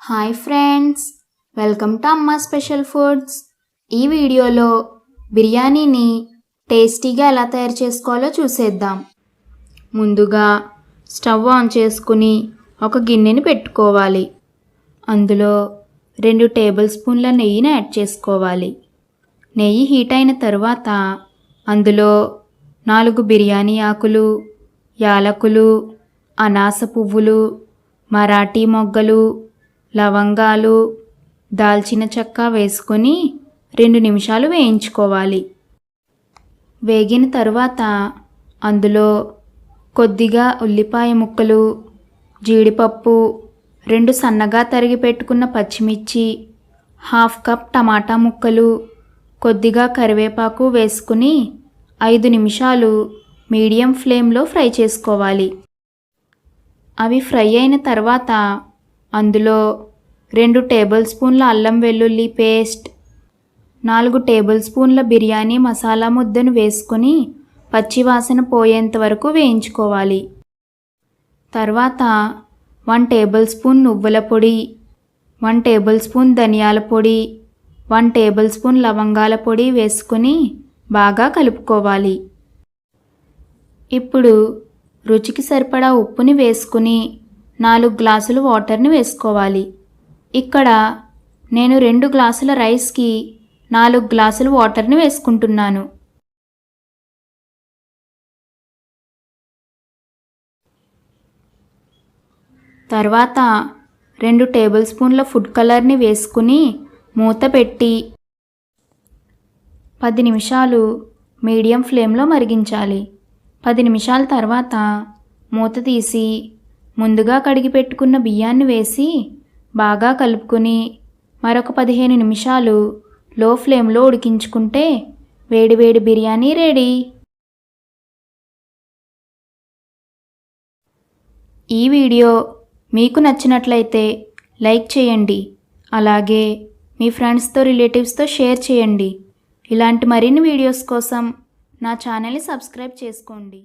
Hi friends, welcome to అమ్మా special foods. ఈ వీడియోలో బిర్యానీని టేస్టీగా ఎలా తయారు చేసుకోవాలో చూసేద్దాం. ముందుగా స్టవ్ ఆన్ చేసుకుని ఒక గిన్నెని పెట్టుకోవాలి. అందులో 2 టేబుల్ స్పూన్ల నెయ్యిని యాడ్ చేసుకోవాలి. నెయ్యి హీట్ అయిన తర్వాత అందులో 4 బిర్యానీ ఆకులు, యాలకులు, అనాస పువ్వులు, మరాఠీ మొగ్గలు, లవంగాలు, దాల్చిన చెక్క వేసుకొని 2 నిమిషాలు వేయించుకోవాలి. వేగిన తర్వాత అందులో కొద్దిగా ఉల్లిపాయ ముక్కలు, జీడిపప్పు, 2 సన్నగా తరిగి పెట్టుకున్న పచ్చిమిర్చి, 1/2 కప్ టమాటా ముక్కలు, కొద్దిగా కరివేపాకు వేసుకుని 5 నిమిషాలు మీడియం ఫ్లేమ్లో ఫ్రై చేసుకోవాలి. అవి ఫ్రై అయిన తర్వాత అందులో 2 టేబుల్ స్పూన్ల అల్లం వెల్లుల్లి పేస్ట్, 4 టేబుల్ స్పూన్ల బిర్యానీ మసాలా ముద్దను వేసుకొని పచ్చివాసన పోయేంత వరకు వేయించుకోవాలి. తర్వాత 1 టేబుల్ స్పూన్ నువ్వుల పొడి, 1 టేబుల్ స్పూన్ ధనియాల పొడి, 1 టేబుల్ స్పూన్ లవంగాల పొడి వేసుకొని బాగా కలుపుకోవాలి. ఇప్పుడు రుచికి సరిపడా ఉప్పుని వేసుకుని 4 గ్లాసులు వాటర్ని వేసుకోవాలి. ఇక్కడ నేను 2 గ్లాసుల రైస్కి 4 గ్లాసులు వాటర్ని వేసుకుంటున్నాను. తర్వాత 2 టేబుల్ స్పూన్ల ఫుడ్ కలర్ని వేసుకుని మూత పెట్టి 10 నిమిషాలు మీడియం ఫ్లేమ్లో మరిగించాలి. 10 నిమిషాల తర్వాత మూత తీసి ముందుగా కడిగి పెట్టుకున్న బియ్యాన్ని వేసి బాగా కలుపుకొని మరొక 15 నిమిషాలు లో ఫ్లేమ్లో ఉడికించుకుంటే వేడివేడి బిర్యానీ రెడీ. ఈ వీడియో మీకు నచ్చినట్లయితే లైక్ చేయండి, అలాగే మీ ఫ్రెండ్స్తో రిలేటివ్స్తో షేర్ చేయండి. ఇలాంటి మరిన్ని వీడియోస్ కోసం నా ఛానల్ని సబ్స్క్రైబ్ చేసుకోండి.